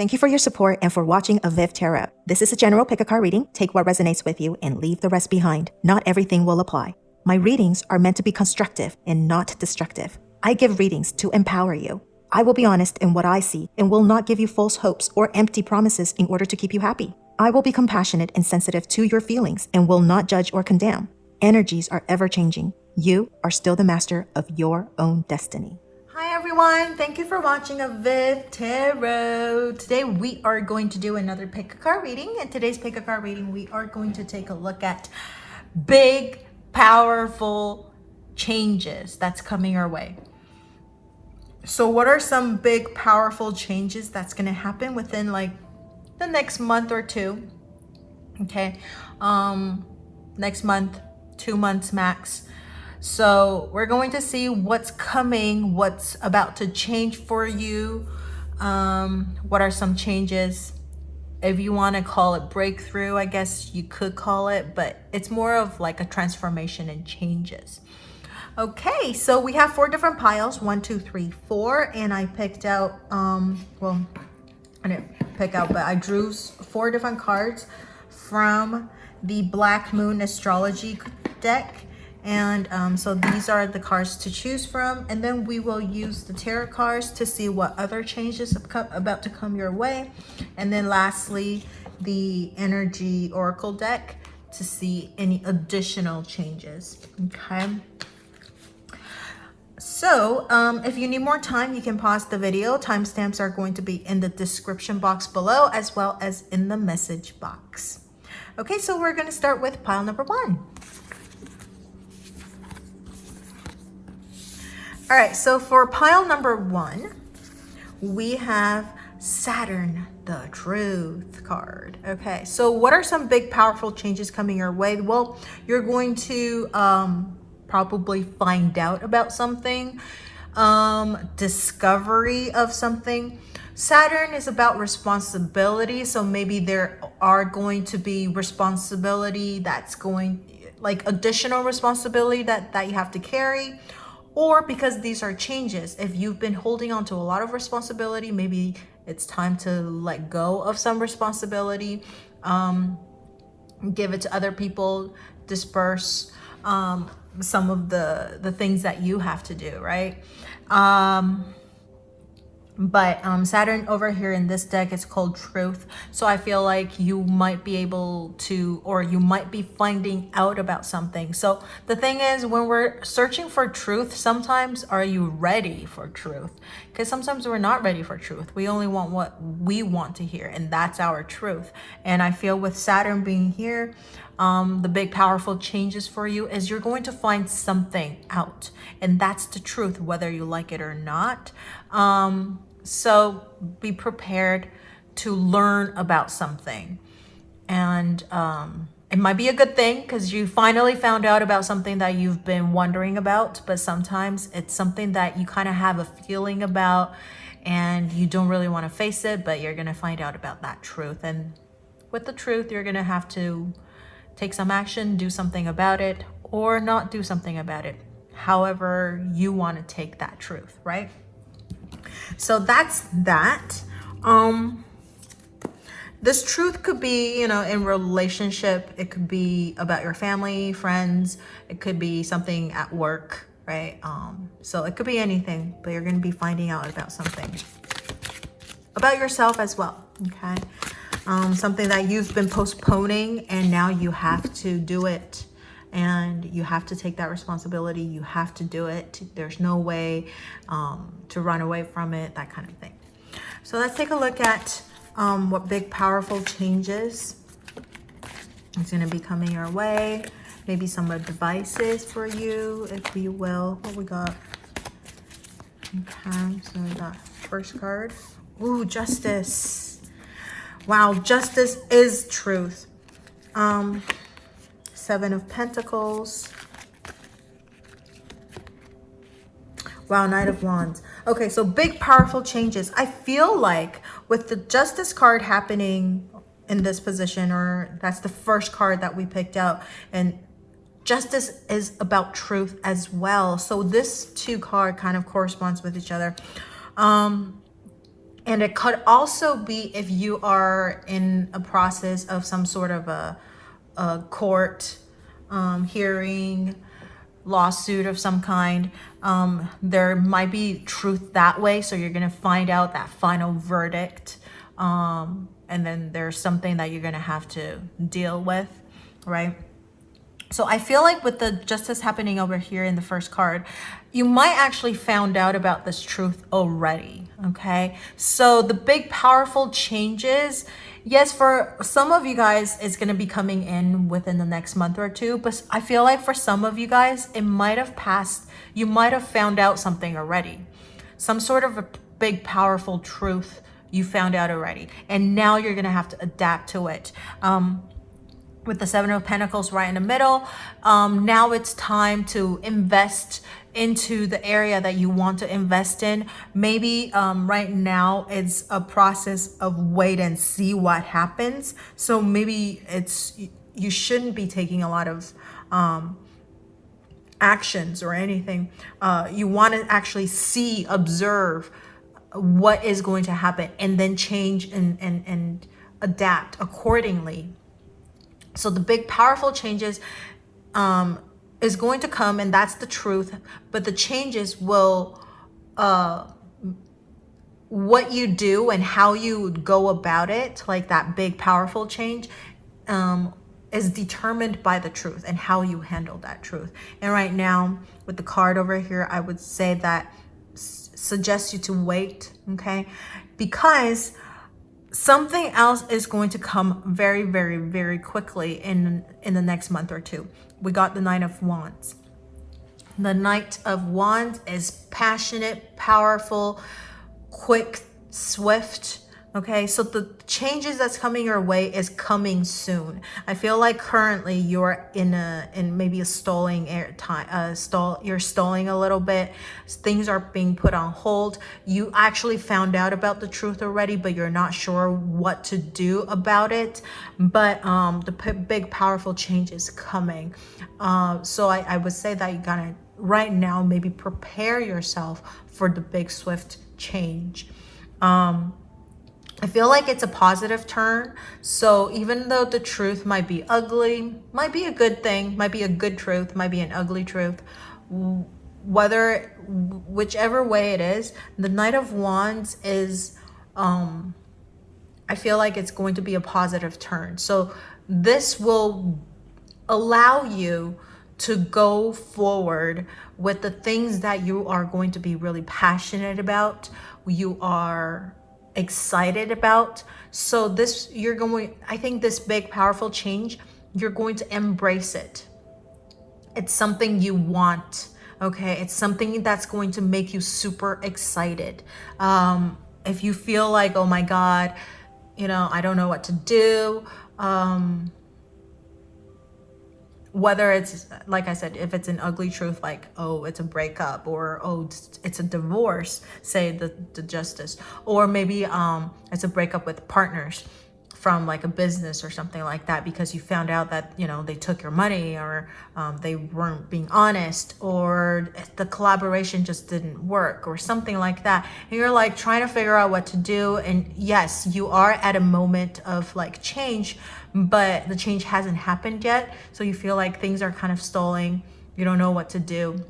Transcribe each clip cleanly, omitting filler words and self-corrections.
Thank you for your support and for watching avivTarot. This is a general pick-a-card reading. Take what resonates with you and leave the rest behind. Not everything will apply. My readings are meant to be constructive and not destructive. I give readings to empower you. I will be honest in what I see and will not give you false hopes or empty promises in order to keep you happy. I will be compassionate and sensitive to your feelings and will not judge or condemn. Energies are ever-changing. You are still the master of your own destiny. Hi everyone, thank you for watching avivTarot. Today we are going to do another pick-a-card reading. In today's pick-a-card reading, we are going to take a look at big, powerful changes that's coming our way. So what are some big, powerful changes that's going to happen within like the next month or two? Okay, next month, 2 months max. So we're going to see what's coming, what's about to change for you. What are some changes? If you want to call it breakthrough, I guess you could call it, but it's more of like a transformation and changes. Okay, so we have 4 different piles, 1, 2, 3, 4, and I picked out, well, I didn't pick out, but I drew 4 different cards from the Black Moon Astrology deck. And so these are the cards to choose from, and then we will use the tarot cards to see what other changes are about to come your way, and then lastly the energy oracle deck to see any additional changes. Okay, so if you need more time, you can pause the video. Timestamps are going to be in the description box below as well as in the message box. Okay, so we're going to start with pile number 1. All right, so for pile number 1, we have Saturn, the Truth card. Okay, so what are some big, powerful changes coming your way? Well, you're going to probably find out about something, discovery of something. Saturn is about responsibility, so maybe there are going to be responsibility that's going, like additional responsibility that you have to carry. Or because these are changes, if you've been holding on to a lot of responsibility, maybe it's time to let go of some responsibility, give it to other people, disperse some of the things that you have to do, right? But Saturn over here in this deck is called Truth. So I feel like you might be able to, or you might be finding out about something. So the thing is, when we're searching for truth, sometimes are you ready for truth? Because sometimes we're not ready for truth. We only want what we want to hear, and that's our truth. And I feel with Saturn being here, the big powerful changes for you is you're going to find something out, and that's the truth, whether you like it or not. So be prepared to learn about something, and it might be a good thing because you finally found out about something that you've been wondering about, but sometimes it's something that you kind of have a feeling about and you don't really want to face it, but you're going to find out about that truth. And with the truth, you're going to have to take some action, do something about it, or not do something about it, however you want to take that truth, right? So that's that. This truth could be, in relationship. It could be about your family, friends. It could be something at work, right? So it could be anything, but you're going to be finding out about something about yourself as well. Okay. Something that you've been postponing, and now you have to do it, and you have to take that responsibility. You have to do it. There's no way to run away from it, that kind of thing. So let's take a look at what big, powerful changes is going to be coming your way. Maybe some advices for you, if you will. What we got? Okay, so we got first card. Ooh, Justice. Wow, justice is truth. 7 of Pentacles. Wow, Knight of Wands. Okay, so big, powerful changes. I feel like with the Justice card happening in this position, or that's the first card that we picked out, and justice is about truth as well. So this 2 card kind of corresponds with each other. And it could also be if you are in a process of some sort of a court hearing, lawsuit of some kind. There might be truth that way. So you're going to find out that final verdict. And then there's something that you're going to have to deal with, right? So I feel like with the justice happening over here in the first card, you might actually found out about this truth already, okay? So the big powerful changes, yes, for some of you guys, it's going to be coming in within the next month or two, but I feel like for some of you guys, it might have passed, you might have found out something already. Some sort of a big powerful truth you found out already, and now you're going to have to adapt to it. With the Seven of Pentacles right in the middle, now it's time to invest into the area that you want to invest in. Maybe right now it's a process of wait and see what happens. So maybe you shouldn't be taking a lot of actions or anything. You want to actually see, observe what is going to happen, and then change and adapt accordingly. So the big powerful changes is going to come, and that's the truth. But the changes will, what you do and how you go about it, like that big powerful change, is determined by the truth and how you handle that truth. And right now with the card over here, I would say that suggest you to wait, okay? Because something else is going to come very, very, very quickly in the next month or two. We got the Knight of Wands. The Knight of Wands is passionate, powerful, quick, swift. Okay, so the changes that's coming your way is coming soon. I feel like currently you're in maybe a stalling time. You're stalling a little bit. Things are being put on hold. You actually found out about the truth already, but you're not sure what to do about it. But the big powerful change is coming. So I would say that you gotta right now maybe prepare yourself for the big swift change. I feel like it's a positive turn. So even though the truth might be ugly, might be a good thing, might be a good truth, might be an ugly truth, whichever way it is, the Knight of Wands is, I feel like it's going to be a positive turn. So this will allow you to go forward with the things that you are going to be really passionate about, you are excited about. So I think this big powerful change, you're going to embrace it. It's something you want, okay? It's something that's going to make you super excited. If you feel like, oh my God, I don't know what to do, whether it's, like I said, if it's an ugly truth, like, oh, it's a breakup, or, oh, it's a divorce, say the justice, or maybe it's a breakup with partners from like a business or something like that, because you found out that, they took your money, or they weren't being honest, or the collaboration just didn't work, or something like that. And you're like trying to figure out what to do. And yes, you are at a moment of like change, but the change hasn't happened yet. So you feel like things are kind of stalling. You don't know what to do.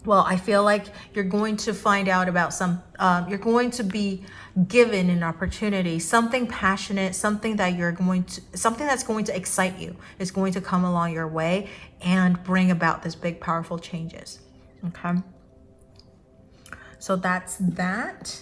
Well, I feel like you're going to find out about you're going to be given an opportunity, something passionate, something that's going to excite you is going to come along your way and bring about this big, powerful changes. Okay. So that's that.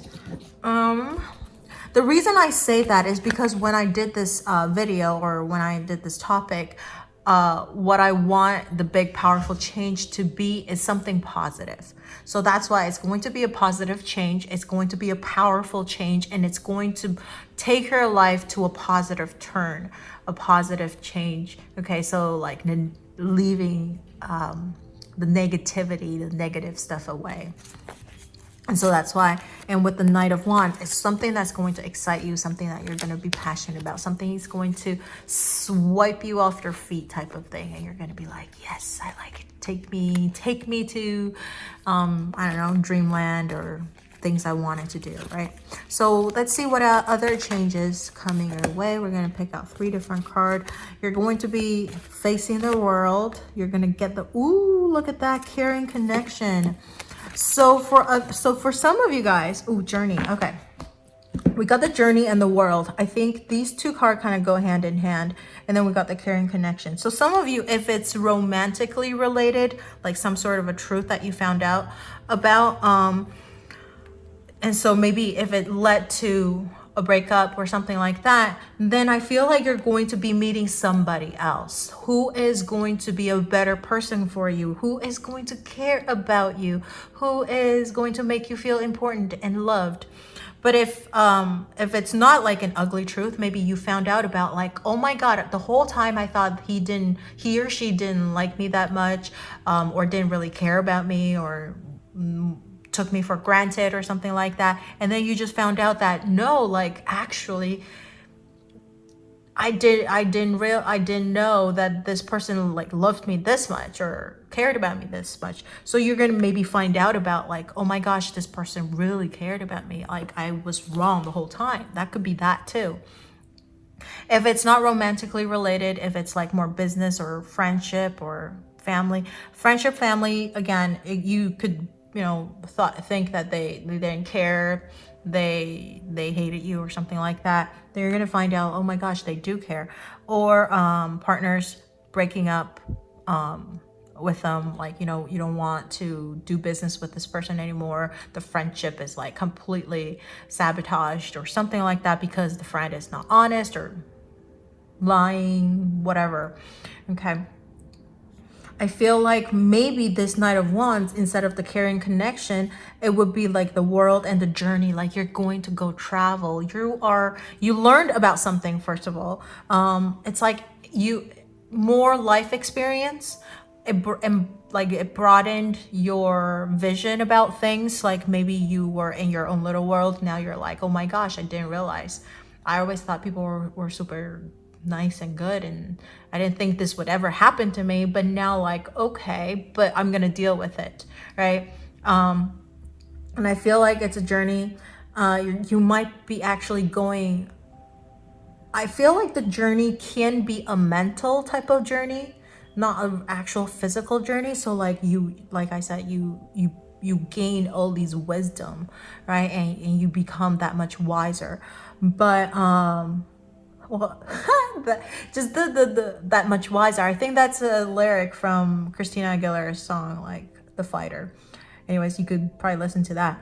The reason I say that is because when I did this video, or when I did this topic, what I want the big powerful change to be is something positive. So that's why it's going to be a positive change. It's going to be a powerful change, and it's going to take your life to a positive turn, a positive change. Okay, so like leaving the negativity, the negative stuff away. And so that's why, and with the Knight of Wands, it's something that's going to excite you, something that you're going to be passionate about, something that's going to swipe you off your feet type of thing. And you're going to be like, yes, I like it. Take me to, I don't know, dreamland, or things I wanted to do, right? So let's see what other changes coming your way. We're going to pick out 3 different cards. You're going to be facing the world. You're going to get the, ooh, look at that, caring connection. So for some of you guys, ooh, journey. Okay. We got the journey and the world. I think these 2 cards kind of go hand in hand. And then we got the caring connection. So some of you, if it's romantically related, like some sort of a truth that you found out about, and so maybe if it led to a breakup or something like that, then I feel like you're going to be meeting somebody else who is going to be a better person for you, who is going to care about you, who is going to make you feel important and loved. But if it's not like an ugly truth, maybe you found out about like, oh my God, the whole time I thought he or she didn't like me that much, or didn't really care about me, or took me for granted or something like that. And then you just found out that no, like actually I didn't know that this person like loved me this much or cared about me this much. So you're going to maybe find out about like, oh my gosh, this person really cared about me. Like I was wrong the whole time. That could be that too. If it's not romantically related, if it's like more business or friendship or family, family, again, you could, think that they didn't care, they hated you or something like that. Then you're gonna find out, oh my gosh, they do care. Or partners breaking up with them, like you don't want to do business with this person anymore. The friendship is like completely sabotaged or something like that because the friend is not honest or lying, whatever. Okay. I feel like maybe this Knight of Wands, instead of the caring connection, it would be like the world and the journey. Like you're going to go travel. You learned about something, first of all. It's like more life experience. It broadened your vision about things. Like maybe you were in your own little world. Now you're like, oh my gosh, I didn't realize. I always thought people were super nice and good, and I didn't think this would ever happen to me, but now like, okay, but I'm gonna deal with it, right? And I feel like it's a journey. You might be actually going, I feel like the journey can be a mental type of journey, not an actual physical journey. So like I said, you gain all these wisdom, right? And you become that much wiser. But well, just the that much wiser. I think that's a lyric from Christina Aguilera's song, like The Fighter. Anyways, you could probably listen to that.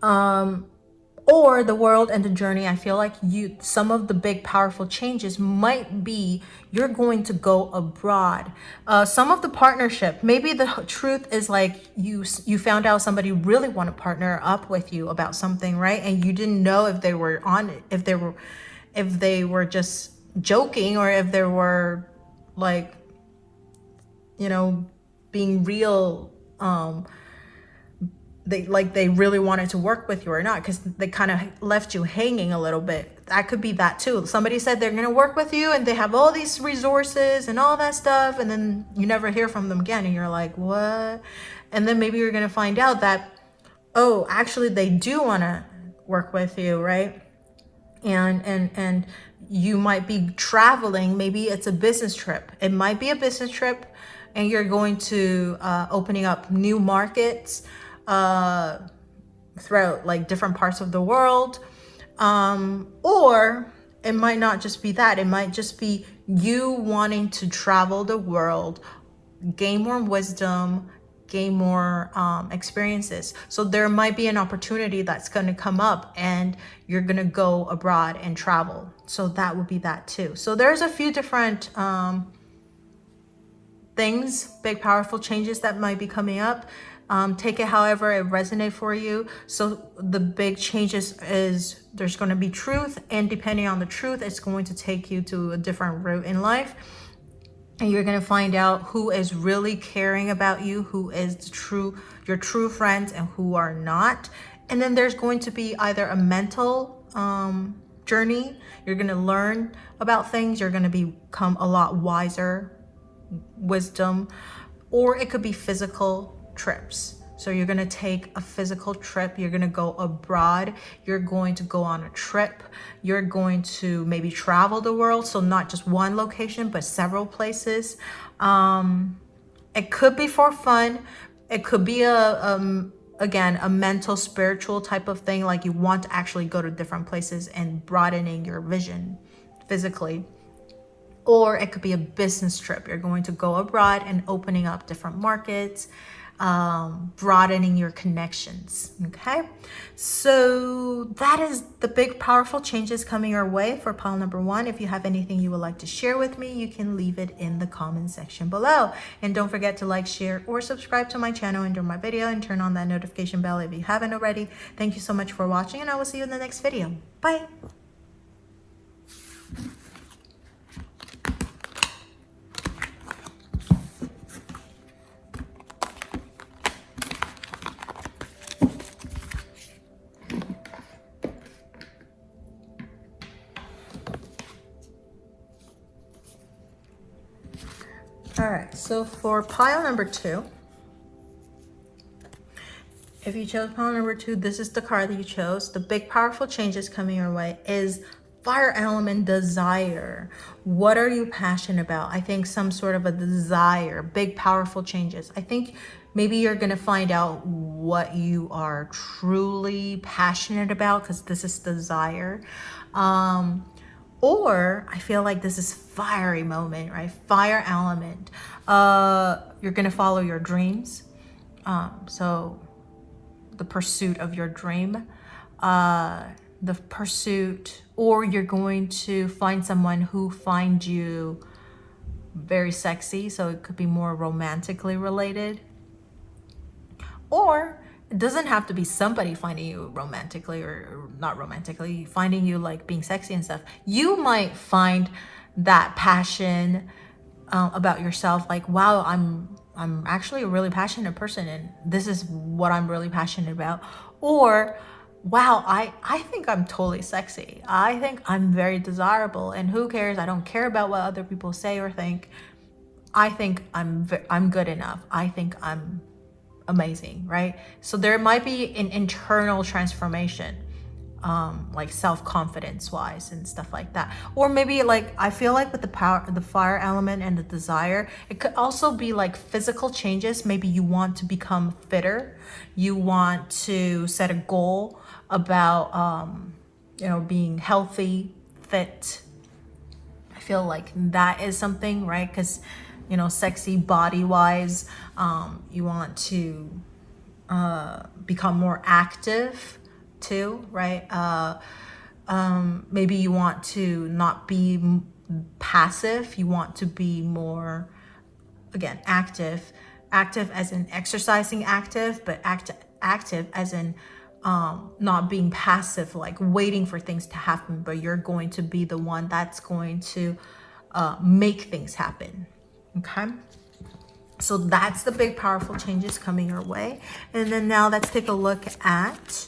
Or the world and the journey. I feel like some of the big powerful changes might be you're going to go abroad. Some of the partnership, maybe the truth is like you found out somebody really want to partner up with you about something, right? And you didn't know if they were on it, if they were just joking, or if they were like, being real, they really wanted to work with you or not, because they kind of left you hanging a little bit. That could be that too. Somebody said they're going to work with you and they have all these resources and all that stuff, and then you never hear from them again and you're like, what? And then maybe you're going to find out that, oh, actually they do want to work with you, right? And you might be traveling. Maybe it's a business trip. It might be a business trip, and you're going to opening up new markets throughout like different parts of the world. Or it might not just be that. It might just be you wanting to travel the world, gain more wisdom, gain more experiences. So there might be an opportunity that's going to come up and you're going to go abroad and travel. So that would be that too. So there's a few different things, big powerful changes that might be coming up. Take it however it resonates for you. So the big changes is there's going to be truth, and depending on the truth, it's going to take you to a different route in life. And you're going to find out who is really caring about you, who is your true friends, and who are not. And then there's going to be either a mental journey. You're going to learn about things. You're going to become a lot wiser, wisdom, or it could be physical trips. So you're going to take a physical trip. You're going to go abroad. You're going to go on a trip. You're going to maybe travel the world. So not just one location, but several places. It could be for fun. It could be again, a mental, spiritual type of thing. Like you want to actually go to different places and broadening your vision physically. Or it could be a business trip. You're going to go abroad and opening up different markets, broadening your connections. Okay, so that is the big powerful changes coming our way for pile number 1. If you have anything you would like to share with me, you can leave it in the comment section below. And don't forget to like, share, or subscribe to my channel and my video, and turn on that notification bell if you haven't already. Thank you so much for watching, and I will see you in the next video. Bye. All right, so for pile number 2, if you chose pile number 2, this is the card that you chose. The big powerful changes coming your way is fire element desire. What are you passionate about? I think some sort of a desire, big powerful changes. I think maybe you're going to find out what you are truly passionate about, because this is desire. Or I feel like this is fiery moment, right? Fire element. You're going to follow your dreams. So the pursuit of your dream, the pursuit, or you're going to find someone who finds you very sexy. So it could be more romantically related. Or it doesn't have to be somebody finding you romantically or not romantically, finding you like being sexy and stuff. You might find that passion about yourself, like, wow, I'm actually a really passionate person, and this is what I'm really passionate about. Or, wow, I think I'm totally sexy. I think I'm very desirable, and who cares? I don't care about what other people say or think. I think I'm good enough. I think I'm amazing, right? So there might be an internal transformation, like self-confidence wise and stuff like that. Or maybe like, I feel like with the fire element and the desire, it could also be like physical changes. Maybe you want to become fitter. You want to set a goal about, being healthy, fit. I feel like that is something, right? Because sexy body wise, you want to become more active too, right? Maybe you want to not be passive. You want to be more, again, active as in exercising active, but active as in not being passive, like waiting for things to happen, but you're going to be the one that's going to make things happen. Okay, so that's the big powerful changes coming your way. And then now let's take a look at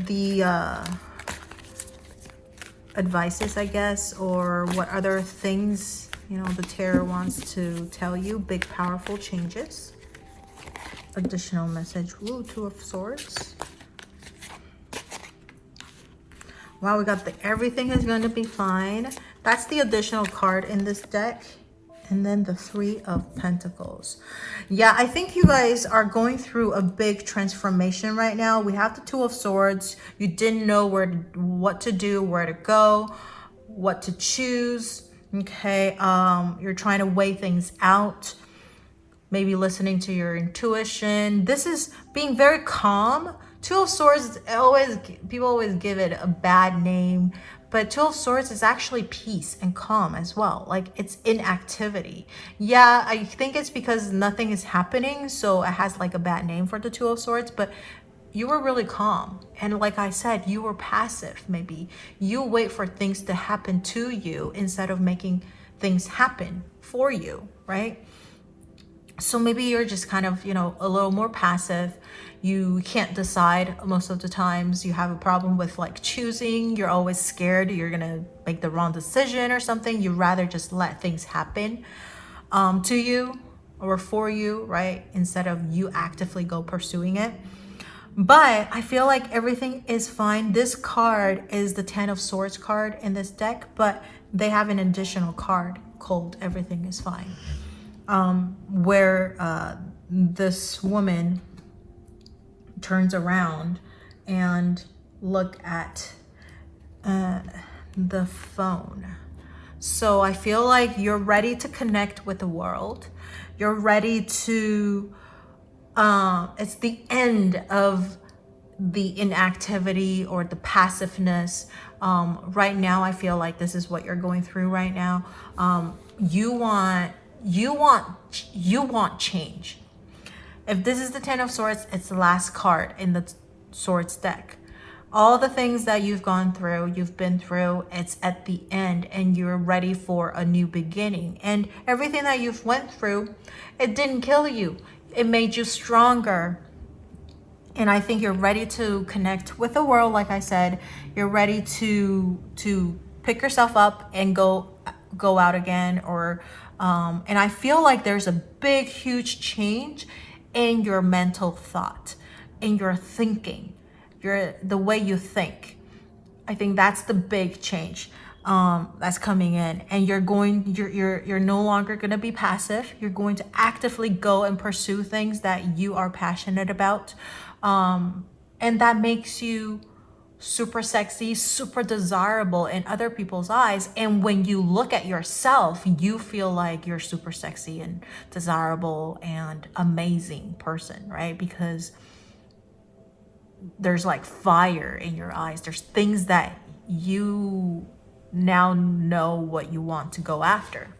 the advices, I guess, or what other things the tarot wants to tell you. Big powerful changes, additional message. Ooh, 2 of Swords. Wow, we got the everything is going to be fine. That's the additional card in this deck. And then the 3 of Pentacles. Yeah, I think you guys are going through a big transformation right now. We have the 2 of Swords. You didn't know what to do, where to go, what to choose. Okay, you're trying to weigh things out. Maybe listening to your intuition. This is being very calm. 2 of Swords, people always give it a bad name. But 2 of Swords is actually peace and calm as well. Like, it's inactivity. Yeah, I think it's because nothing is happening, so it has like a bad name for the 2 of Swords, but you were really calm. And like I said, you were passive. Maybe you wait for things to happen to you instead of making things happen for you, right? So maybe you're just kind of, a little more passive. You can't decide most of the times. You have a problem with like choosing. You're always scared you're gonna make the wrong decision or something. You'd rather just let things happen to you, or for you, right? Instead of you actively go pursuing it. But I feel like everything is fine. This card is the 10 of Swords card in this deck, but they have an additional card called Everything is Fine, where this woman turns around and look at the phone. So I feel like you're ready to connect with the world. You're ready to it's the end of the inactivity or the passiveness. Right now, I feel like this is what you're going through right now. You want change. If this is the 10 of Swords, it's the last card in the Swords deck. All the things that you've gone through, you've been through, it's at the end and you're ready for a new beginning. And everything that you've went through, it didn't kill you. It made you stronger. And I think you're ready to connect with the world. Like I said, you're ready to pick yourself up and go out again. Or and I feel like there's a big, huge change in your mental thought, in your thinking, the way you think. I think that's the big change that's coming in, and you're no longer going to be passive. You're going to actively go and pursue things that you are passionate about, and that makes you super sexy, super desirable in other people's eyes. And when you look at yourself, you feel like you're super sexy and desirable and amazing person, right? Because there's like fire in your eyes. There's things that you now know what you want to go after.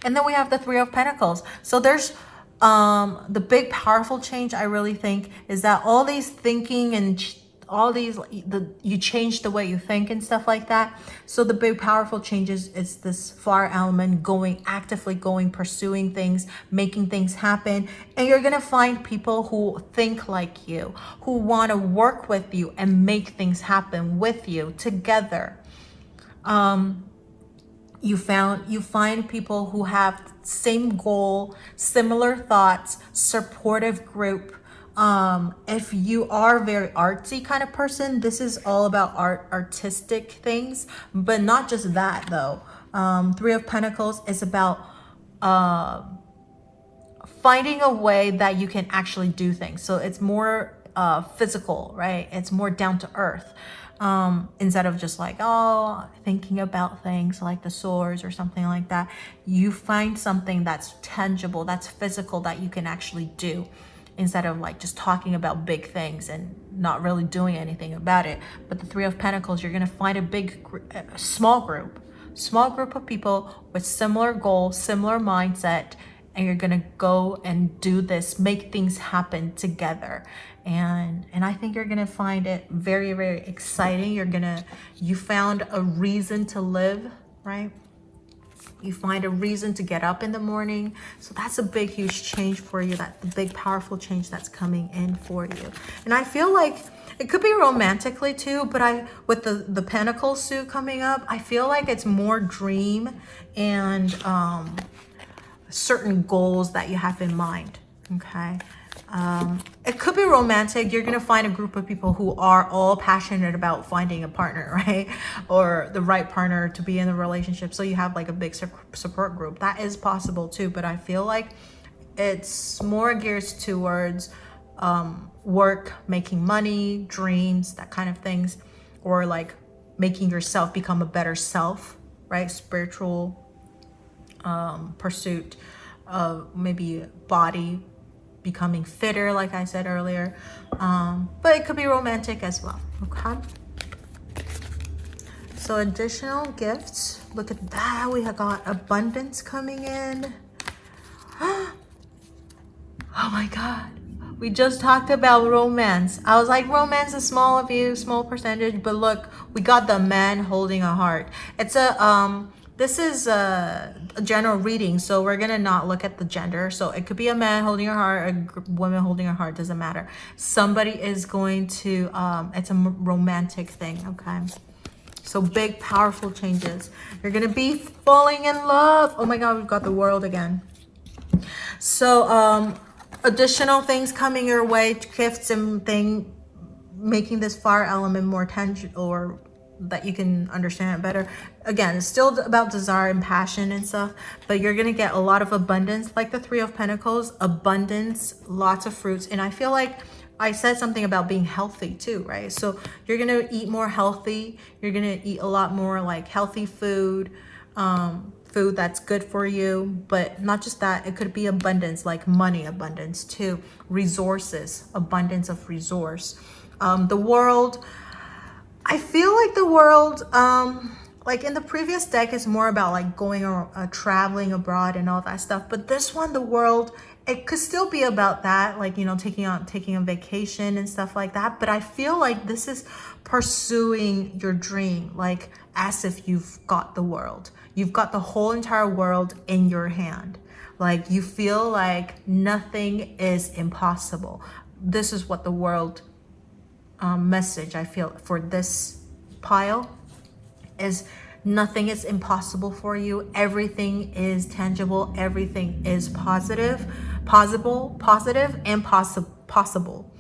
And then we have the 3 of Pentacles. So there's the big powerful change, I really think, is that all these thinking and you change the way you think and stuff like that. So the big powerful changes is this fire element, actively pursuing things, making things happen. And you're gonna find people who think like you, who want to work with you and make things happen with you together. You find people who have same goal, similar thoughts, supportive group. If you are a very artsy kind of person, this is all about artistic things, but not just that though. 3 of Pentacles is about finding a way that you can actually do things. So it's more physical, right? It's more down to earth. Instead of just like, thinking about things like the swords or something like that. You find something that's tangible, that's physical, that you can actually do, instead of like just talking about big things and not really doing anything about it. But the 3 of Pentacles, you're gonna find a small group of people with similar goals, similar mindset, and you're gonna go and do this, make things happen together. And I think you're gonna find it very, very exciting. You found a reason to live, right? You find a reason to get up in the morning. So that's a big, huge change for you. That's the big, powerful change that's coming in for you. And I feel like it could be romantically too, but with the Pentacle suit coming up, I feel like it's more dream and certain goals that you have in mind, okay? It could be romantic. You're gonna find a group of people who are all passionate about finding a partner, right? Or the right partner to be in a relationship. So you have like a big support group. That is possible too, but I feel like it's more geared towards work, making money, dreams, that kind of things, or like making yourself become a better self, right? Spiritual pursuit of maybe body, becoming fitter, like I said earlier, but it could be romantic as well. Okay, so additional gifts, look at that, we have got abundance coming in. Oh my god, we just talked about romance. I was like, romance is small percentage, but look, we got the man holding a heart. It's this is a general reading, so we're gonna not look at the gender. So it could be a man holding a heart, a woman holding a heart, doesn't matter. Somebody is going to, it's a romantic thing, okay? So big, powerful changes. You're gonna be falling in love. Oh my God, we've got the world again. So additional things coming your way, gifts and making this fire element more tangible, or that you can understand it better. Again, it's still about desire and passion and stuff, but you're gonna get a lot of abundance, like the Three of Pentacles, abundance, lots of fruits. And I feel like I said something about being healthy too, right? So you're gonna eat more healthy. You're gonna eat a lot more like healthy food, food that's good for you. But not just that, it could be abundance, like money abundance too, resources, abundance of resource. The world, I feel like the world, like in the previous deck is more about like going or traveling abroad and all that stuff. But this one, the world, it could still be about that, like, you know, taking a vacation and stuff like that. But I feel like this is pursuing your dream, like as if you've got the world. You've got the whole entire world in your hand. Like you feel like nothing is impossible. This is what the world message I feel for this pile is: nothing is impossible for you. Everything is tangible. Everything is positive and possible.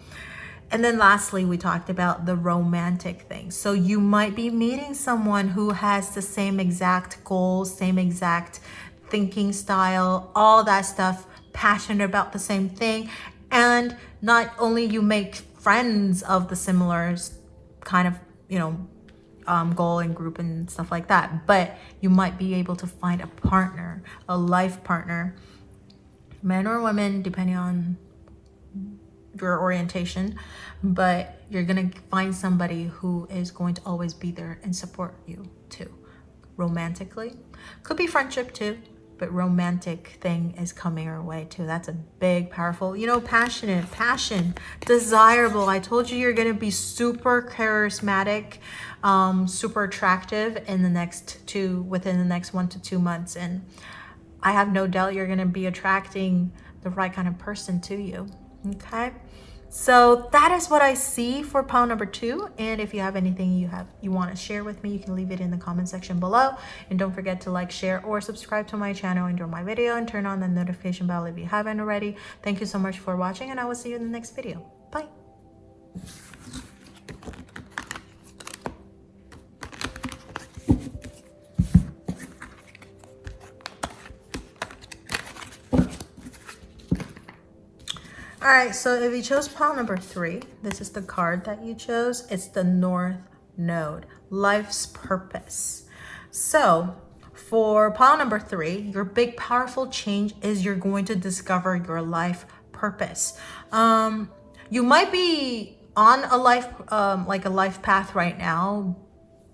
And then lastly, we talked about the romantic thing. So you might be meeting someone who has the same exact goals, same exact thinking style, all that stuff, passionate about the same thing. And not only you make friends of the similar kind of, you know, goal and group and stuff like that, but you might be able to find a partner, a life partner, men or women, depending on your orientation, but you're gonna find somebody who is going to always be there and support you too. Romantically, could be friendship too, but romantic thing is coming our way too. That's a big, powerful, you know, passionate, passion, desirable. I told you you're gonna be super charismatic, super attractive within the next 1 to 2 months. And I have no doubt you're gonna be attracting the right kind of person to you. Okay, so that is what I see for pile number 2. And if you have anything you want to share with me, you can leave it in the comment section below. And don't forget to like, share, or subscribe to my channel, enjoy my video, and turn on the notification bell if you haven't already. Thank you so much for watching, and I will see you in the next video. Bye. All right, so if you chose pile number 3, this is the card that you chose. It's the North Node, life's purpose. So for pile number 3, your big powerful change is you're going to discover your life purpose. You might be on a life, like a life path right now,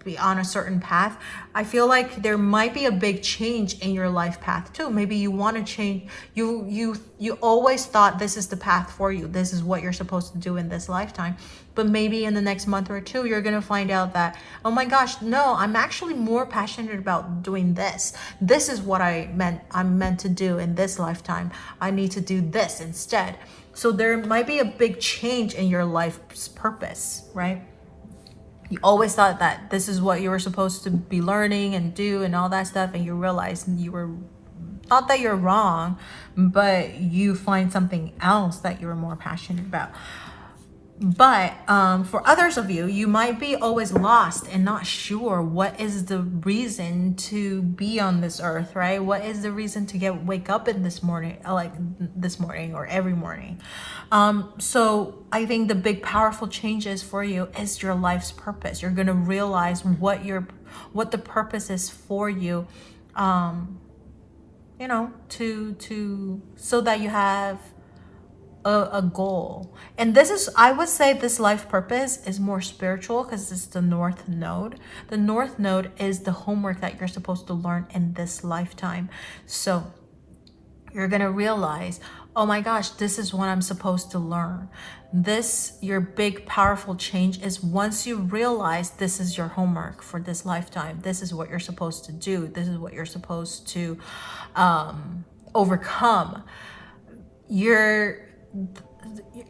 be on a certain path. I feel like there might be a big change in your life path too. Maybe you want to change. You always thought this is the path for you. This is what you're supposed to do in this lifetime. But maybe in the next month or 2, you're going to find out that, oh my gosh, no, I'm actually more passionate about doing this. This is what I'm meant to do in this lifetime. I need to do this instead. So there might be a big change in your life's purpose, right? You always thought that this is what you were supposed to be learning and do and all that stuff, and you realize not that you're wrong, but you find something else that you were more passionate about. But for others of you, you might be always lost and not sure what is the reason to be on this earth, right? What is the reason to wake up in this morning, like this morning or every morning? So I think the big powerful changes for you is your life's purpose. You're gonna realize what the purpose is for you, you know, so that you have a goal. And this is, I would say this life purpose is more spiritual because it's the North Node. The North Node is the homework that you're supposed to learn in this lifetime. So you're gonna realize, oh my gosh, this is what I'm supposed to learn. Your big powerful change is once you realize this is your homework for this lifetime. This is what you're supposed to do. This is what you're supposed to overcome.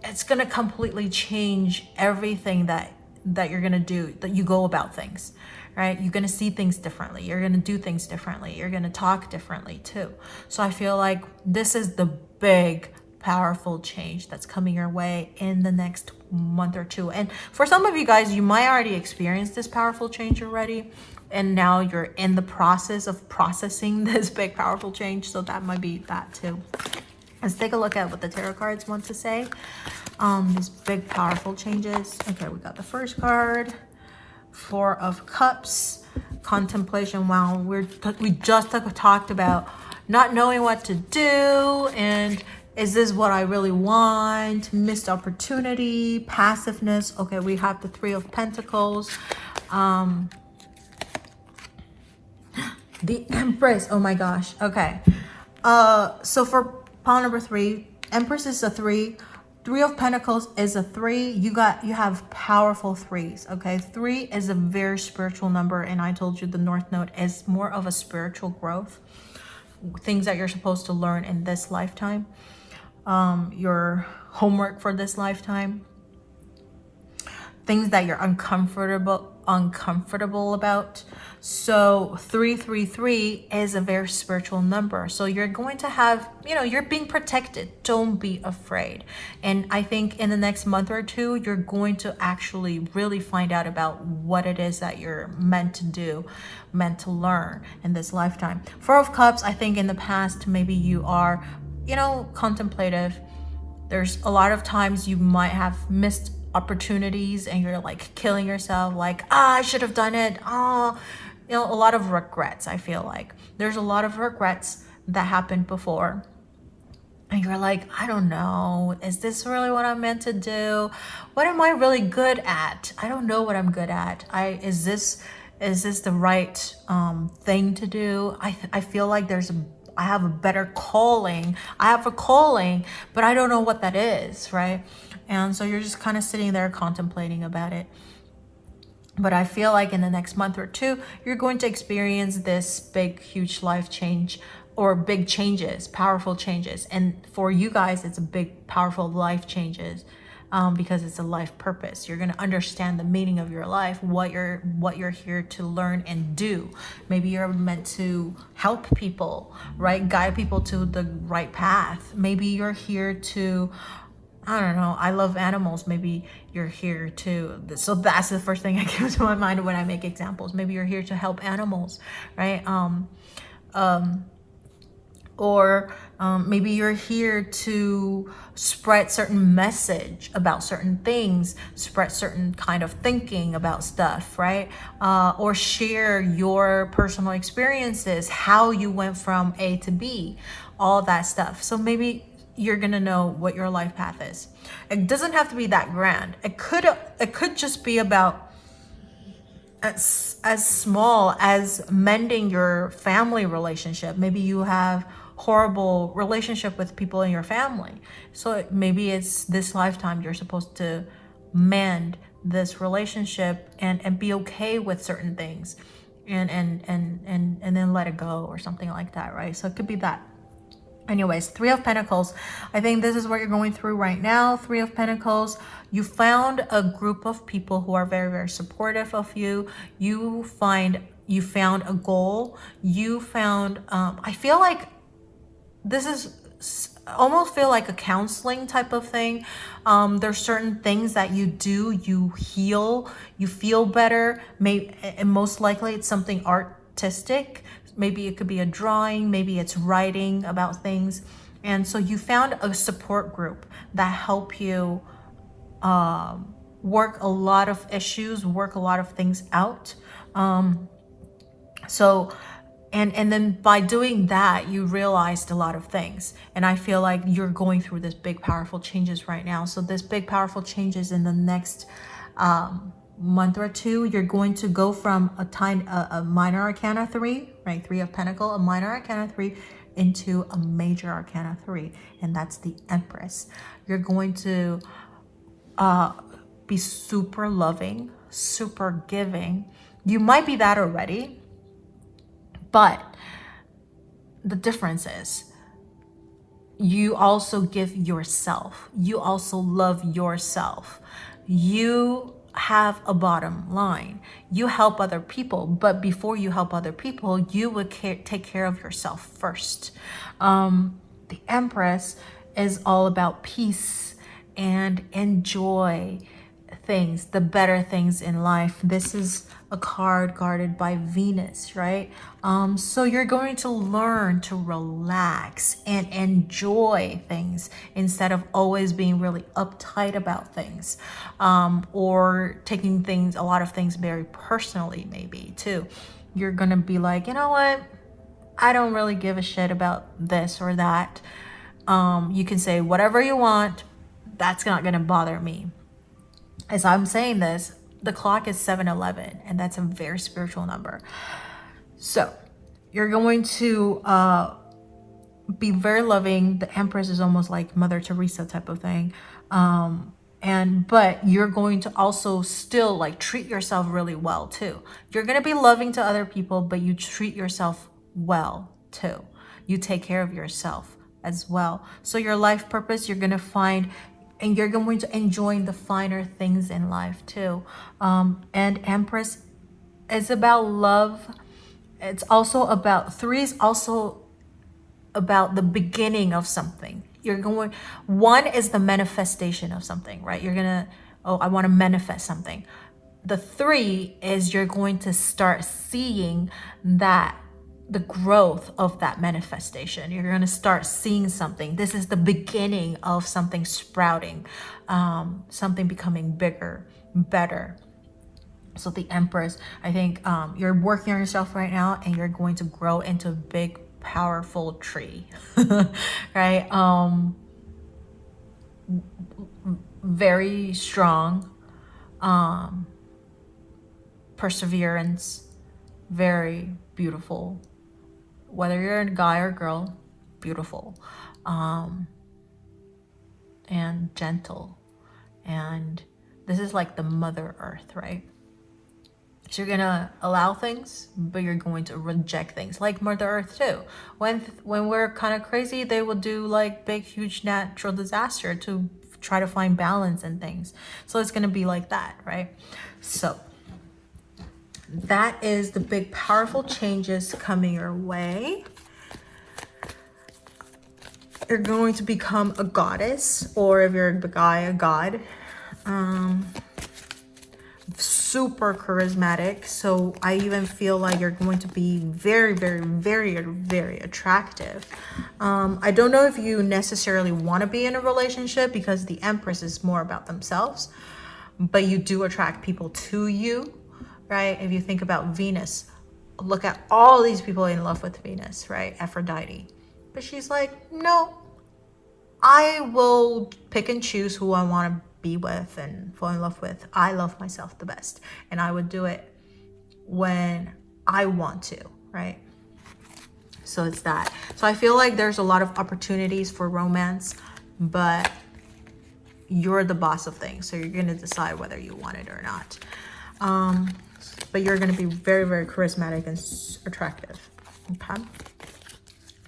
It's going to completely change everything that you're going to do, that you go about things, right? You're going to see things differently. You're going to do things differently. You're going to talk differently too. So I feel like this is the big, powerful change that's coming your way in the next month or two. And for some of you guys, you might already experience this powerful change already. And now you're in the process of processing this big, powerful change. So that might be that too. Let's take a look at what the tarot cards want to say. These big, powerful changes. Okay, we got the first card. Four of Cups. Contemplation. Wow, we just talked about not knowing what to do, and is this what I really want? Missed opportunity, passiveness. Okay, we have the Three of Pentacles. The Empress. Oh my gosh. Okay. So for pile number 3, Empress is a 3. Three of Pentacles is a 3. You have powerful 3s. Okay. 3 is a very spiritual number, and I told you the North Node is more of a spiritual growth. Things that you're supposed to learn in this lifetime. Your homework for this lifetime. Things that you're uncomfortable about. So 333 is a very spiritual number. So you're going to have, you're being protected. Don't be afraid. And I think in the next month or two, you're going to actually really find out about what it is that you're meant to do, meant to learn in this lifetime. Four of Cups, I think in the past, maybe you are, contemplative. There's a lot of times you might have missed opportunities and you're like killing yourself, like, I should have done it. A lot of regrets. I feel like there's a lot of regrets that happened before, and you're like, I don't know, is this really what I'm meant to do? What am I really good at? I don't know what I'm good at. Is this the right thing to do? I feel like I have a better calling. I have a calling, but I don't know what that is, right? And so you're just kind of sitting there contemplating about it. But I feel like in the next month or two, you're going to experience this big, huge life change, or big changes, powerful changes. And for you guys, it's a big, powerful life changes, because it's a life purpose. You're going to understand the meaning of your life, what you're here to learn and do. Maybe you're meant to help people, right? Guide people to the right path. Maybe you're here to, I don't know, I love animals. Maybe you're here to, so that's the first thing that comes to my mind when I make examples. Maybe you're here to help animals, right? Or maybe you're here to spread certain message about certain things, spread certain kind of thinking about stuff, right? Or share your personal experiences, how you went from A to B, all that stuff. So maybe you're gonna know what your life path is. It doesn't have to be that grand. It could just be about as small as mending your family relationship. Maybe you have horrible relationship with people in your family. So maybe it's this lifetime you're supposed to mend this relationship and be okay with certain things and then let it go or something like that, right? So it could be that. Anyways, Three of Pentacles. I think this is what you're going through right now. Three of Pentacles. You found a group of people who are very, very supportive of you. You found a goal. You found, I feel like this is almost feel like a counseling type of thing. There's certain things that you do, you heal, you feel better. And most likely it's something artistic. Maybe it could be a drawing, maybe it's writing about things. And so you found a support group that help you work a lot of issues, work a lot of things out. And then by doing that, you realized a lot of things. And I feel like you're going through this big, powerful changes right now. So this big, powerful changes in the next month or two, you're going to go from a minor arcana 3, right? 3 of Pentacles, a minor arcana 3 into a major arcana 3. And that's the Empress. You're going to be super loving, super giving. You might be that already, but the difference is you also give yourself. You also love yourself. You have a bottom line. You help other people, but before you help other people, you would take care of yourself first. The Empress is all about peace and enjoy things, the better things in life. This is a card guarded by Venus, right? So you're going to learn to relax and enjoy things instead of always being really uptight about things, or taking a lot of things very personally, maybe too. You're gonna be like, you know what? I don't really give a shit about this or that. You can say whatever you want. That's not gonna bother me. As I'm saying this, the clock is 7:11, and that's a very spiritual number. So you're going to be very loving. The Empress is almost like Mother Teresa type of thing. But you're going to also still like treat yourself really well too. You're going to be loving to other people, but you treat yourself well too. You take care of yourself as well. So your life purpose, you're going to find, and you're going to enjoy the finer things in life too. And Empress is about love. It's also about, 3 is also about the beginning of something. One is the manifestation of something, right? You're gonna, I want to manifest something. The 3 is you're going to start seeing that the growth of that manifestation. You're going to start seeing something. This is the beginning of something sprouting, something becoming bigger, better. So the Empress, I think you're working on yourself right now, and you're going to grow into a big, powerful tree, right? Very strong, perseverance, very beautiful. Whether you're a guy or girl, beautiful, and gentle. And this is like the Mother Earth, right? So you're gonna allow things, but you're going to reject things, like Mother Earth too. When we're kind of crazy, they will do like big, huge natural disaster to try to find balance in things. So it's gonna be like that, right? So that is the big, powerful changes coming your way. You're going to become a goddess, or if you're a guy, a god. Super charismatic. So I even feel like you're going to be very, very, very, very attractive. I don't know if you necessarily want to be in a relationship, because the Empress is more about themselves, but you do attract people to you, right? If you think about Venus, look at all these people in love with Venus, right? Aphrodite. But she's like, no, I will pick and choose who I want to be with and fall in love with. I love myself the best, and I would do it when I want to, right? So it's that. So I feel like there's a lot of opportunities for romance, but you're the boss of things, so you're going to decide whether you want it or not. But you're going to be very, very charismatic and attractive. Okay.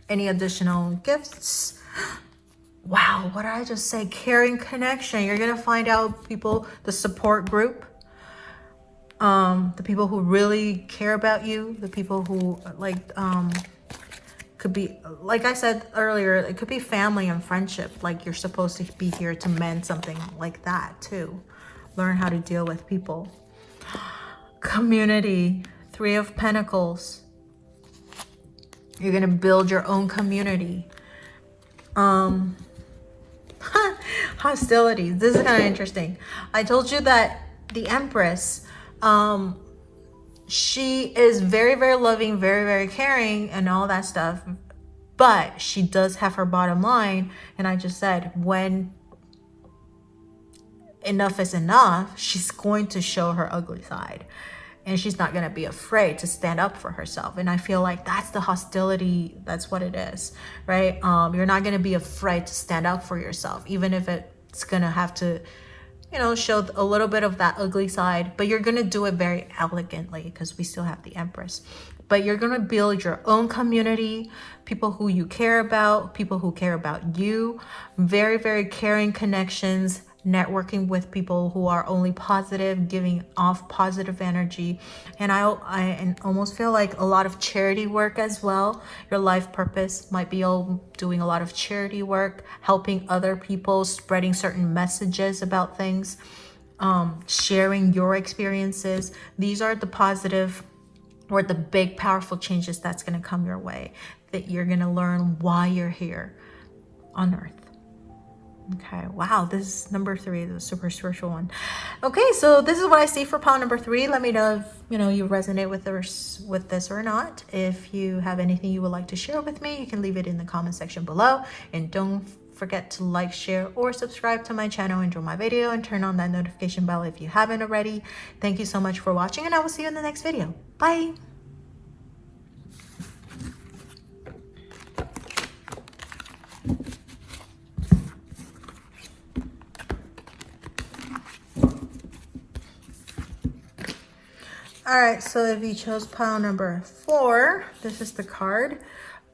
Any additional gifts? Wow, what did I just say? Caring connection. You're going to find out people, the support group, the people who really care about you, the people who like, could be, like I said earlier, it could be family and friendship. Like you're supposed to be here to mend something like that too. Learn how to deal with people. Community, 3 of Pentacles. You're going to build your own community. Hostilities. This is kind of interesting. I told you that the Empress, she is very, very loving, very, very caring and all that stuff, but she does have her bottom line. And I just said, when enough is enough, she's going to show her ugly side, and she's not going to be afraid to stand up for herself. And I feel like that's the hostility. That's what it is, right? You're not going to be afraid to stand up for yourself, even if it's going to have to, you know, show a little bit of that ugly side, but you're going to do it very elegantly, because we still have the Empress. But you're going to build your own community, people who you care about, people who care about you, very, very caring connections, networking with people who are only positive, giving off positive energy. And I almost feel like a lot of charity work as well. Your life purpose might be doing a lot of charity work, helping other people, spreading certain messages about things, sharing your experiences. These are the positive or the big powerful changes that's going to come your way, that you're going to learn why you're here on earth. Okay, wow, this is number 3, the super spiritual one. Okay, so this is what I see for pile number 3. Let me know if you resonate with this or not. If you have anything you would like to share with me, you can leave it in the comment section below. And don't forget to like, share, or subscribe to my channel, enjoy my video, and turn on that notification bell if you haven't already. Thank you so much for watching, and I will see you in the next video. Bye. All right, so if you chose pile number 4, this is the card,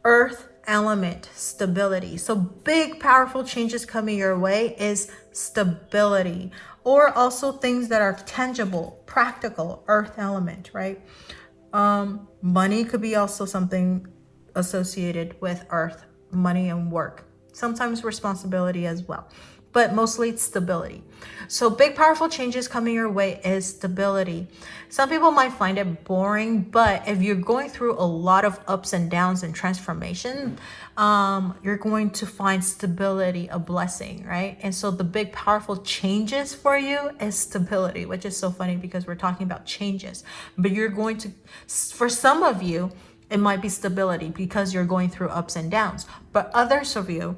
Earth Element, stability. So big, powerful changes coming your way is stability, or also things that are tangible, practical, Earth Element, right? Money could be also something associated with Earth, money and work. Sometimes responsibility as well, but mostly it's stability. So big, powerful changes coming your way is stability. Some people might find it boring, but if you're going through a lot of ups and downs and transformation, you're going to find stability a blessing, right? And so the big, powerful changes for you is stability, which is so funny because we're talking about changes. But you're going to, for some of you, it might be stability because you're going through ups and downs. But others of you,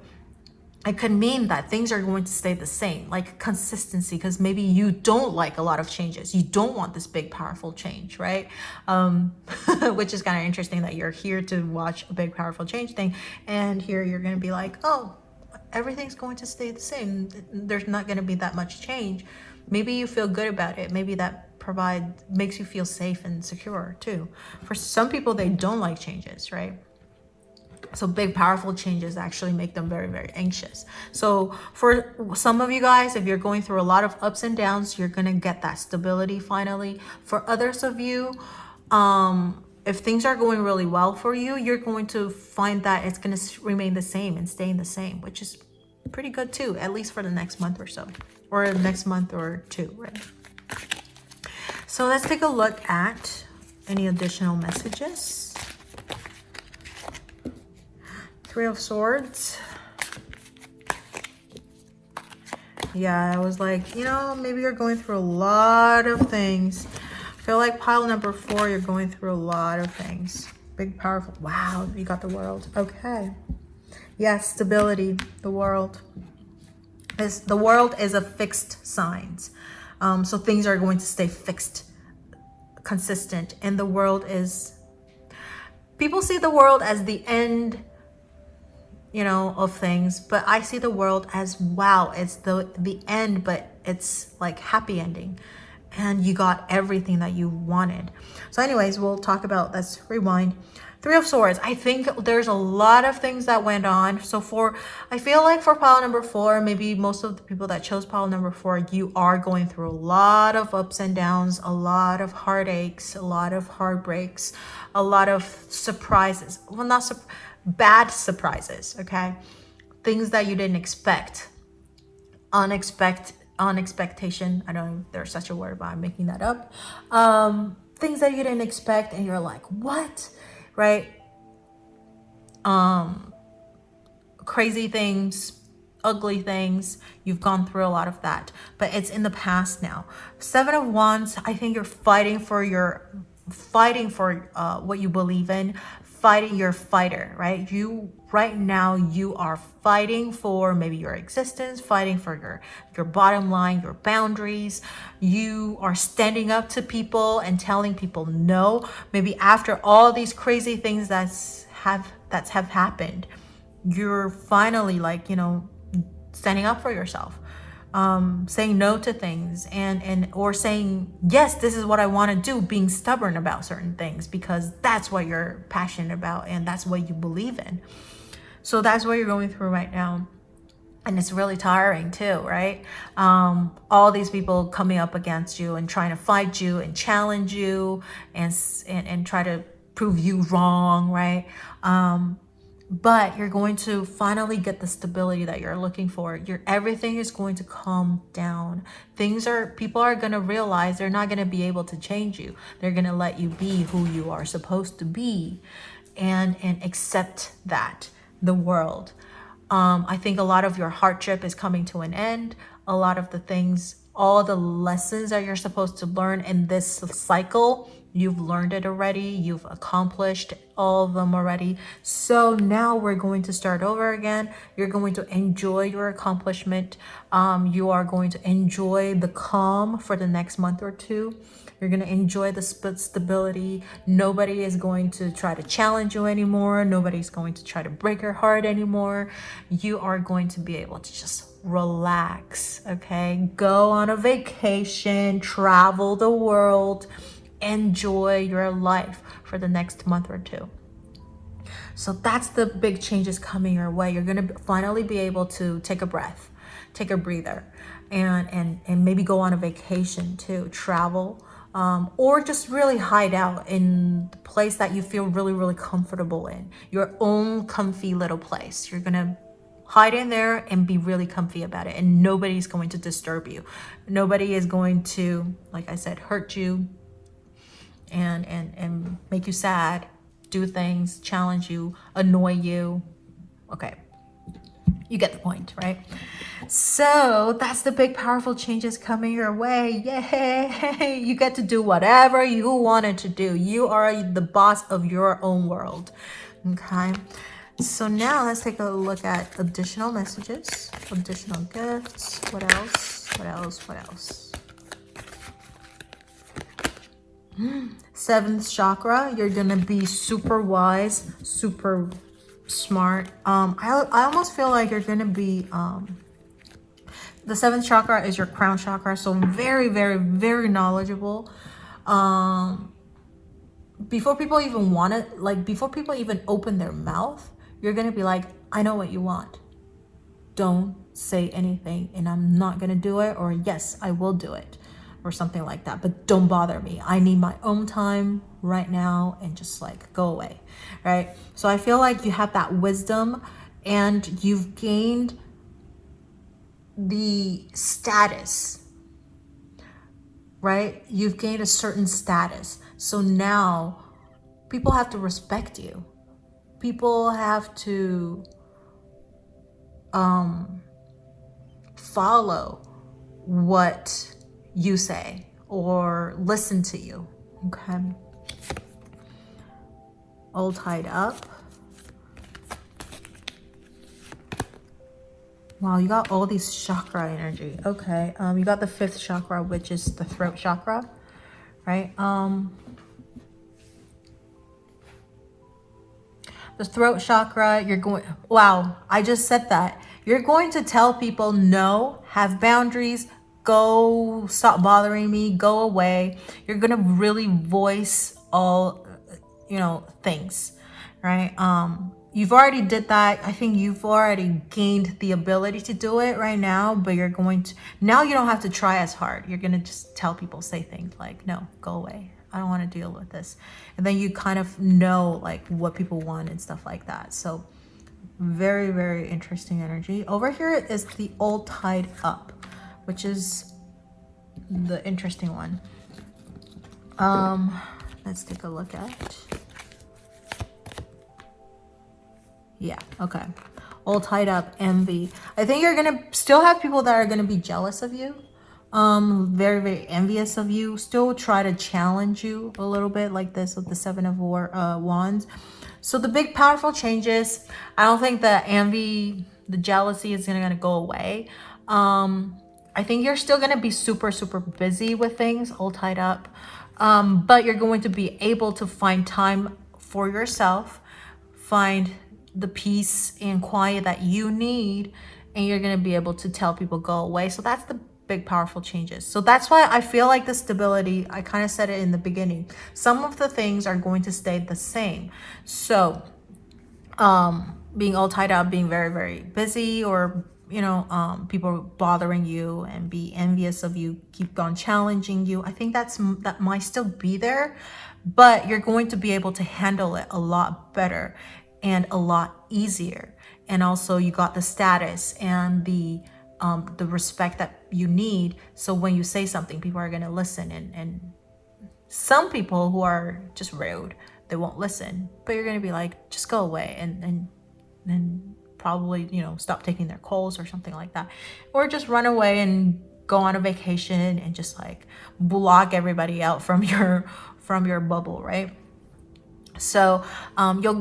it could mean that things are going to stay the same, like consistency, because maybe you don't like a lot of changes. You don't want this big, powerful change, right? Which is kind of interesting that you're here to watch a big, powerful change thing. And here you're going to be like, oh, everything's going to stay the same. There's not going to be that much change. Maybe you feel good about it. Maybe that makes you feel safe and secure too. For some people, they don't like changes, right? So big, powerful changes actually make them very, very anxious. So for some of you guys, if you're going through a lot of ups and downs, you're going to get that stability finally. For others of you, if things are going really well for you, you're going to find that it's going to remain the same and staying the same, which is pretty good too, at least for the next month or so, or the next month or 2, right? So let's take a look at any additional messages. 3 of Swords. Yeah, I was like, maybe you're going through a lot of things. I feel like pile number 4, you're going through a lot of things. Big, powerful. Wow, you got the World. Okay. Yes, stability. The World is a fixed signs. So things are going to stay fixed, consistent. And the World is, people see the World as the end, of things, but I see the World as, wow, it's the end, but it's like happy ending and you got everything that you wanted. So anyways, we'll talk about, let's rewind. 3 of Swords. I think there's a lot of things that went on. So I feel like for pile number 4, maybe most of the people that chose pile number 4, you are going through a lot of ups and downs, a lot of heartaches, a lot of heartbreaks, a lot of surprises. Well, not bad surprises, okay? Things that you didn't expect. Unexpectation. I don't know if there's such a word, but I'm making that up. Things that you didn't expect and you're like, what? Right? Crazy things, ugly things. You've gone through a lot of that, but it's in the past now. 7 of Wands. I think you're fighting for what you believe in. You're a fighter, right? Right now you are fighting for maybe your existence, fighting for your bottom line, your boundaries. You are standing up to people and telling people no. Maybe after all these crazy things that have happened, you're finally standing up for yourself. Saying no to things or saying, yes, this is what I want to do, being stubborn about certain things because that's what you're passionate about and that's what you believe in. So that's what you're going through right now. And it's really tiring too, right? All these people coming up against you and trying to fight you and challenge you and try to prove you wrong, right? But you're going to finally get the stability that you're looking for. Everything is going to calm down. People are going to realize they're not going to be able to change you. They're going to let you be who you are supposed to be and accept that, the world. I think a lot of your hardship is coming to an end. A lot of the things, all the lessons that you're supposed to learn in this cycle, you've learned it already. You've accomplished all of them already. So now we're going to start over again. You're going to enjoy your accomplishment. You are going to enjoy the calm for the next month or two. You're going to enjoy the stability. Nobody is going to try to challenge you anymore. Nobody's going to try to break your heart anymore. You are going to be able to just relax, okay? Go on a vacation, travel the world, enjoy your life for the next month or two. So that's the big changes coming your way. You're going to finally be able to take a breath, take a breather, and maybe go on a vacation too, travel, or just really hide out in the place that you feel really, really comfortable in, your own comfy little place. You're going to hide in there and be really comfy about it, and nobody's going to disturb you. Nobody is going to, like I said, hurt you and make you sad, do things, challenge you, annoy you. Okay, you get the point, right? So that's the big powerful changes coming your way. Yay! You get to do whatever you wanted to do. You are the boss of your own world. Okay, so now let's take a look at additional messages, additional gifts. What else? Seventh chakra, you're gonna be super wise, super smart. I almost feel like you're gonna be the seventh chakra is your crown chakra, so very, very, very knowledgeable. Before people even open their mouth, you're gonna be like, I know what you want. Don't say anything, and I'm not gonna do it, or yes, I will do it, or something like that. But don't bother me. I need my own time right now, and just like go away, right? So I feel like you have that wisdom, and you've gained the status, right? You've gained a certain status. So now people have to respect you. People have to follow what you say or listen to you. Okay. All tied up. Wow, you got all these chakra energy. Okay. You got the fifth chakra, which is the throat chakra, right? The throat chakra, wow, I just said that. You're going to tell people no, have boundaries, go, stop bothering me, go away. You're going to really voice all, things, right? You've already did that. I think you've already gained the ability to do it right now, but now you don't have to try as hard. You're going to just tell people, say things like, no, go away. I don't want to deal with this. And then you kind of know like what people want and stuff like that. So very, very interesting energy. Over here is the all tied up, which is the interesting one. Let's take a look at. Yeah, okay. All tied up, envy. I think you're gonna still have people that are gonna be jealous of you. Very, very envious of you. Still try to challenge you a little bit, like this with the Seven of Wands. So the big powerful changes, I don't think the envy, the jealousy is gonna go away. I think you're still gonna be super, super busy with things, all tied up. But you're going to be able to find time for yourself, find the peace and quiet that you need, and you're going to be able to tell people go away. So that's the big powerful changes. So that's why I feel like the stability, I kind of said it in the beginning, some of the things are going to stay the same. So being all tied up, being very, very busy, or people bothering you and be envious of you, keep on challenging you. I think that might still be there, but you're going to be able to handle it a lot better and a lot easier. And also you got the status and the respect that you need. So when you say something, people are going to listen. And some people who are just rude, they won't listen, but you're going to be like, just go away and probably, stop taking their calls or something like that. Or just run away and go on a vacation and just like block everybody out from your bubble, right? So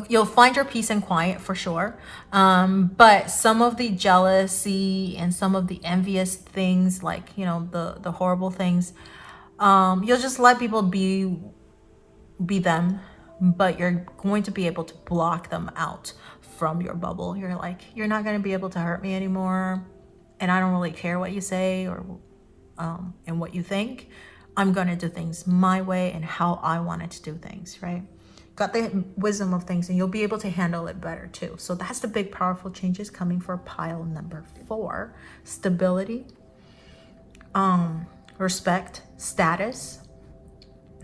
you'll find your peace and quiet for sure. But some of the jealousy and some of the envious things, like, the horrible things, you'll just let people be them, but you're going to be able to block them out from your bubble. You're like, you're not going to be able to hurt me anymore, and I don't really care what you say or and what you think. I'm going to do things my way and how I wanted to do things, right? Got the wisdom of things, and you'll be able to handle it better too. So that's the big powerful changes coming for pile number 4. Stability, respect, status.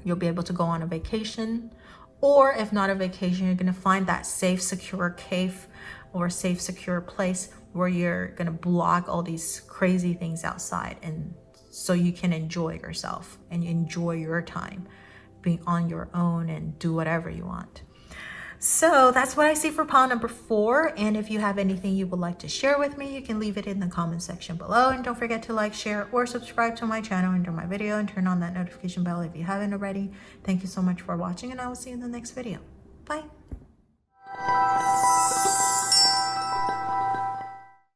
You'll be able to go on a vacation, or if not a vacation, you're going to find that safe, secure cave or safe, secure place where you're going to block all these crazy things outside, and so you can enjoy yourself and enjoy your time being on your own and do whatever you want. So that's what I see for pile number 4. And if you have anything you would like to share with me, you can leave it in the comment section below. And don't forget to like, share, or subscribe to my channel under my video, and turn on that notification bell if you haven't already. Thank you so much for watching, and I will see you in the next video. Bye.